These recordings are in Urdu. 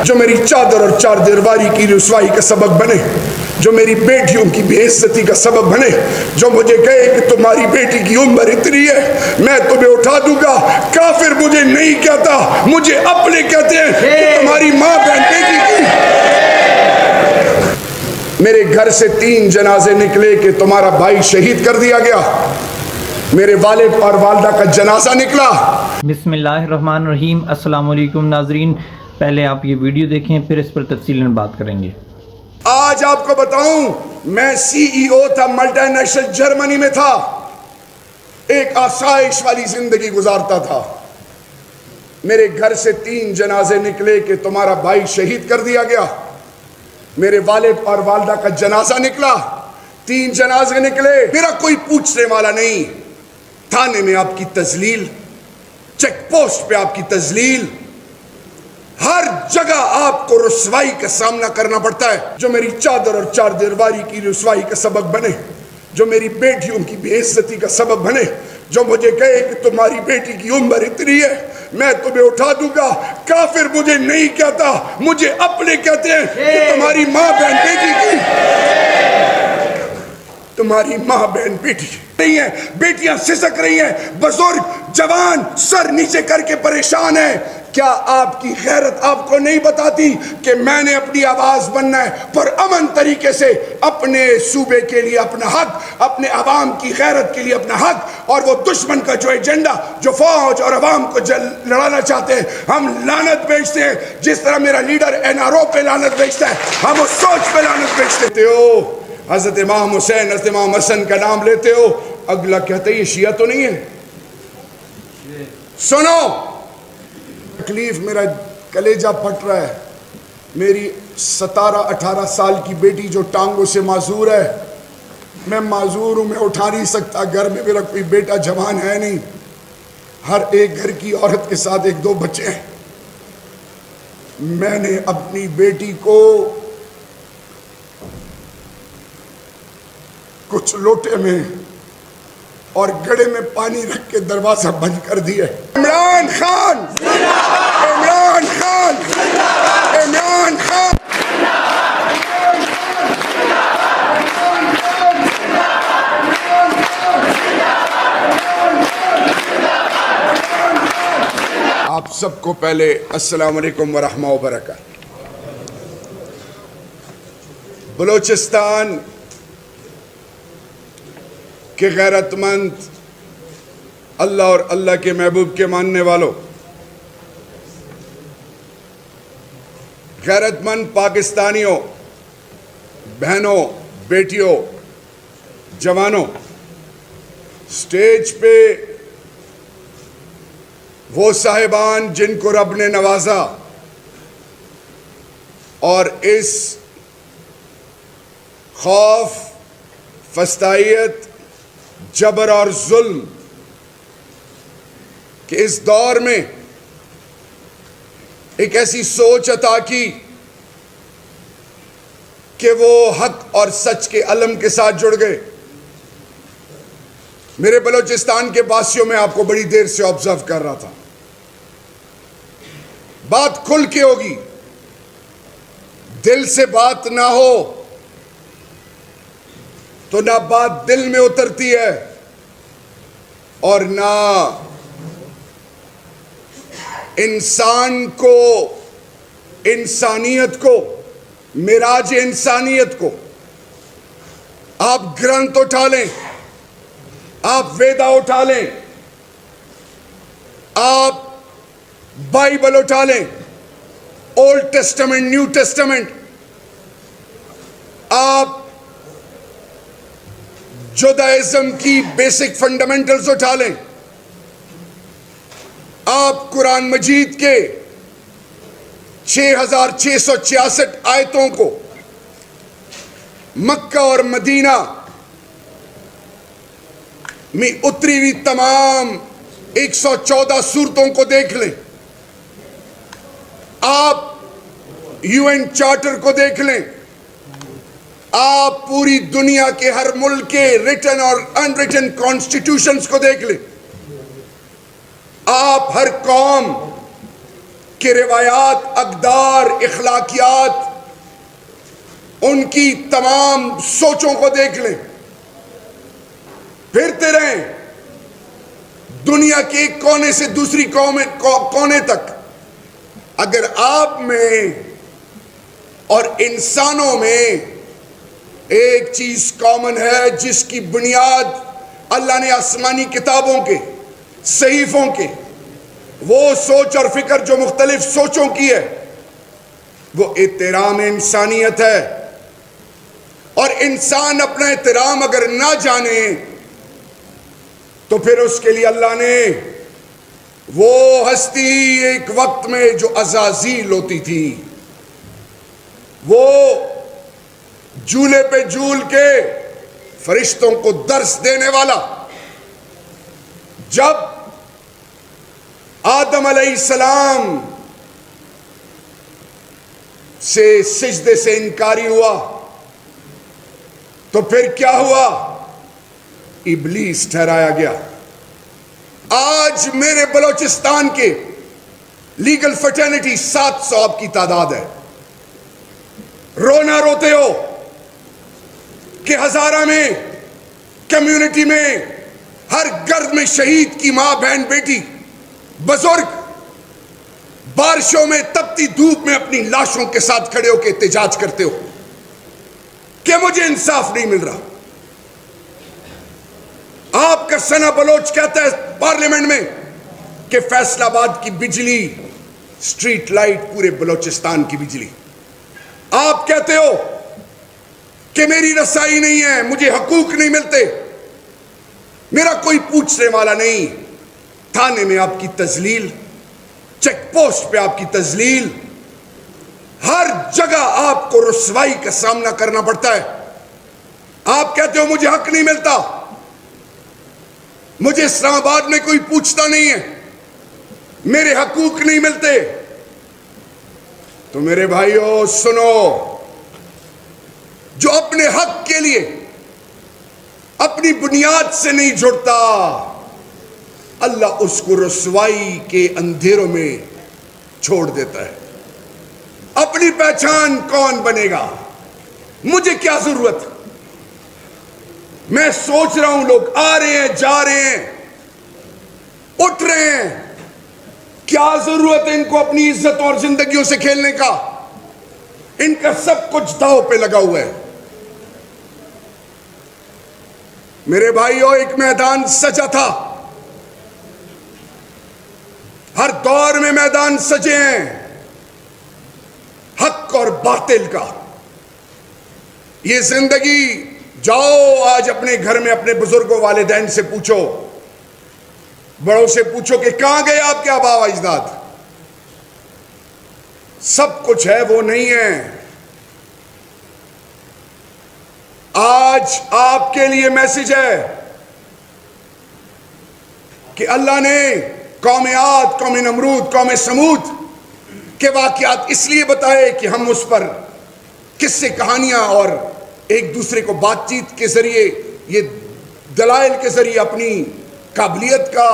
جو میری چادر اور چار دیواری کی رسوائی کا سبب بنے، جو میری بیٹیوں کی بے عزتی کا سبب بنے، جو مجھے کہے کہ تمہاری بیٹی کی عمر اتنی ہے میں تمہیں اٹھا دوں گا، کافر مجھے نہیں کہتا، مجھے اپنے کہتے ہیں کہ تمہاری ماں بہن بیٹی کی۔ میرے گھر سے 3 جنازے نکلے کہ تمہارا بھائی شہید کر دیا گیا، میرے والد اور والدہ کا جنازہ نکلا۔ بسم اللہ الرحمن الرحیم۔ السلام علیکم ناظرین، پہلے آپ یہ ویڈیو دیکھیں پھر اس پر تفصیلاً بات کریں گے۔ آج آپ کو بتاؤں، میں سی ای او تھا، ملٹی نیشنل جرمنی میں تھا، ایک آسائش والی زندگی گزارتا تھا۔ میرے گھر سے 3 جنازے نکلے کہ تمہارا بھائی شہید کر دیا گیا، میرے والد اور والدہ کا جنازہ نکلا۔ 3 جنازے نکلے، میرا کوئی پوچھنے والا نہیں، تھانے میں آپ کی تذلیل، چیک پوسٹ پہ آپ کی تذلیل، ہر جگہ آپ کو رسوائی کا سامنا کرنا پڑتا ہے۔ جو میری چادر اور چار دیواری کی رسوائی کا سبب بنے، جو میری بیٹیوں کی بے عزتی کا سبب بنے، جو مجھے کہے کہ تمہاری بیٹی کی عمر اتنی ہے میں تمہیں اٹھا دوں گا، کافر مجھے نہیں کہتا، مجھے اپنے کہتے ہیں کہ تمہاری ماں بہن بیٹی کی۔ تمہاری ماں بہن بیٹی نہیں ہے، بیٹیاں سسک رہی ہیں، بزرگ جوان سر نیچے کر کے پریشان ہیں۔ کیا آپ کی غیرت آپ کو نہیں بتاتی کہ میں نے اپنی آواز بننا ہے پر امن طریقے سے، اپنے صوبے کے لیے اپنا حق، اپنے عوام کی غیرت کے لیے اپنا حق، اور وہ دشمن کا جو ایجنڈا جو فوج اور عوام کو لڑانا چاہتے ہیں، ہم لعنت بیچتے ہیں جس طرح میرا لیڈر این آر او پہ لعنت بیچتا ہے، ہم اس سوچ پہ لعنت بیچتے ہو۔ حضرت امام حسین، حضرت امام حسن کا نام لیتے ہو، اگلا کہتے یہ شیعہ تو نہیں ہے۔ سنو، تکلیف، میرا کلیجہ پھٹ رہا ہے، میری 17-18 سال کی بیٹی جو ٹانگوں سے معذور ہے، میں معذور ہوں، میں اٹھا نہیں سکتا، گھر میں میرا کوئی بیٹا جوان ہے نہیں، ہر ایک گھر کی عورت کے ساتھ 1-2 بچے ہیں۔ میں نے اپنی بیٹی کو کچھ لوٹے میں اور گڑے میں پانی رکھ کے دروازہ بند کر دیا۔ عمران خان، عمران خان، عمران خان۔ آپ سب کو پہلے السلام علیکم ورحمہ وبرکاتہ۔ بلوچستان کہ غیرت مند اللہ اور اللہ کے محبوب کے ماننے والوں، غیرت مند پاکستانیوں، بہنوں، بیٹیوں، جوانوں، سٹیج پہ وہ صاحبان جن کو رب نے نوازا اور اس خوف، فسطائیت، جبر اور ظلم کہ اس دور میں ایک ایسی سوچ عطا کی کہ وہ حق اور سچ کے علم کے ساتھ جڑ گئے۔ میرے بلوچستان کے باسیوں میں آپ کو بڑی دیر سے آبزرو کر رہا تھا، بات کھل کے ہوگی، دل سے بات نہ ہو تو نہ بات دل میں اترتی ہے اور نہ انسان کو، انسانیت کو، معراج انسانیت کو، آپ گرنتھ اٹھا لیں، آپ ویدا اٹھا لیں، آپ بائبل اٹھا لیں، اولڈ ٹیسٹمنٹ، نیو ٹیسٹمنٹ، آپ جودائزم کی بیسک فنڈامنٹلز اٹھا لیں، آپ قرآن مجید کے 6666 آیتوں کو، مکہ اور مدینہ میں اتری ہوئی تمام 114 سورتوں کو دیکھ لیں، آپ یو این چارٹر کو دیکھ لیں، آپ پوری دنیا کے ہر ملک کے ریٹن اور ان ریٹن کانسٹیٹیوشنز کو دیکھ لیں، آپ ہر قوم کہ روایات، اقدار، اخلاقیات، ان کی تمام سوچوں کو دیکھ لیں، پھرتے رہیں دنیا کے ایک کونے سے دوسری کونے تک، اگر آپ میں اور انسانوں میں ایک چیز کامن ہے جس کی بنیاد اللہ نے آسمانی کتابوں کے، صحیفوں کے، وہ سوچ اور فکر جو مختلف سوچوں کی ہے، وہ احترام انسانیت ہے. اور انسان اپنا احترام اگر نہ جانے تو پھر اس کے لیے اللہ نے وہ ہستی ایک وقت میں جو عزازیل ہوتی تھی، وہ جھولے پہ جھول کے فرشتوں کو درس دینے والا، جب آدم علیہ السلام سے سجدے سے انکاری ہوا تو پھر کیا ہوا؟ ابلیس ٹھہرایا گیا. آج میرے بلوچستان کے لیگل فرٹرنیٹی 700 آپ کی تعداد ہے. رونا روتے ہو کہ ہزارہ میں، کمیونٹی میں، ہر گھر میں شہید کی ماں، بہن، بیٹی، بزرگ بارشوں میں، تپتی دھوپ میں اپنی لاشوں کے ساتھ کھڑے ہو کے احتجاج کرتے ہو کہ مجھے انصاف نہیں مل رہا. آپ کا ثنا بلوچ کہتا ہے پارلیمنٹ میں کہ فیصل آباد کی بجلی، سٹریٹ لائٹ پورے بلوچستان کی بجلی. آپ کہتے ہو کہ میری رسائی نہیں ہے، مجھے حقوق نہیں ملتے، میرا کوئی پوچھنے والا نہیں. تھانے میں آپ کی تذلیل، چیک پوسٹ پہ آپ کی تذلیل، ہر جگہ آپ کو رسوائی کا سامنا کرنا پڑتا ہے. آپ کہتے ہو مجھے حق نہیں ملتا، مجھے اسلام آباد میں کوئی پوچھتا نہیں ہے، میرے حقوق نہیں ملتے. تو میرے بھائیو سنو، جو اپنے حق کے لیے اپنی بنیاد سے نہیں جڑتا، اللہ اس کو رسوائی کے اندھیروں میں چھوڑ دیتا ہے. اپنی پہچان کون بنے گا؟ مجھے کیا ضرورت؟ میں سوچ رہا ہوں لوگ آ رہے ہیں، جا رہے ہیں، اٹھ رہے ہیں، کیا ضرورت ہے ان کو اپنی عزت اور زندگیوں سے کھیلنے کا؟ ان کا سب کچھ داؤ پہ لگا ہوا ہے. میرے بھائیو، ایک میدان سجا تھا، ہر دور میں میدان سجے ہیں، حق اور باطل کا. یہ زندگی، جاؤ آج اپنے گھر میں اپنے بزرگوں، والدین سے پوچھو، بڑوں سے پوچھو کہ کہاں گئے آپ کے آبا و اجداد؟ سب کچھ ہے، وہ نہیں ہے. آج آپ کے لیے میسج ہے کہ اللہ نے قوم عاد، قوم نمرود، قوم سمود کے واقعات اس لیے بتائے کہ ہم اس پر قصے، کہانیاں اور ایک دوسرے کو بات چیت کے ذریعے، یہ دلائل کے ذریعے اپنی قابلیت کا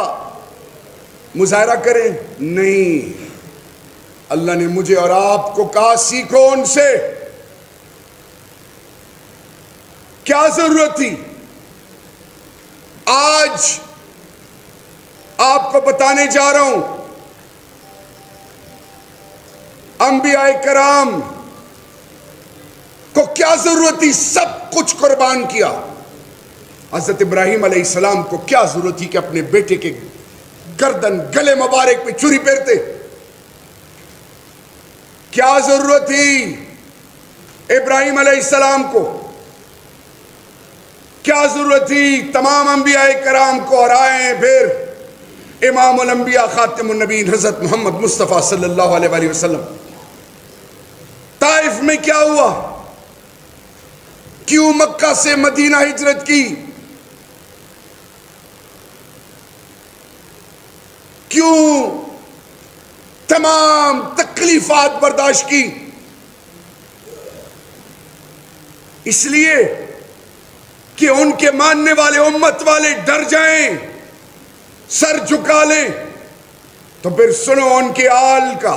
مظاہرہ کریں. نہیں، اللہ نے مجھے اور آپ کو کہا سیکھو ان سے. کیا ضرورت تھی؟ آج آپ کو بتانے جا رہا ہوں، انبیاء کرام کو کیا ضرورت تھی؟ سب کچھ قربان کیا. حضرت ابراہیم علیہ السلام کو کیا ضرورت تھی کہ اپنے بیٹے کے گردن، گلے مبارک پہ چھری پھیرتے؟ کیا ضرورت تھی ابراہیم علیہ السلام کو؟ کیا ضرورت تھی تمام انبیاء کرام کو؟ اور آئیں پھر امام الانبیاء، خاتم النبیین حضرت محمد مصطفیٰ صلی اللہ علیہ وآلہ وسلم. طائف میں کیا ہوا؟ کیوں مکہ سے مدینہ ہجرت کی؟ کیوں تمام تکلیفات برداشت کی؟ اس لیے کہ ان کے ماننے والے، امت والے ڈر جائیں، سر جھکا لیں. تو پھر سنو ان کے آل کا،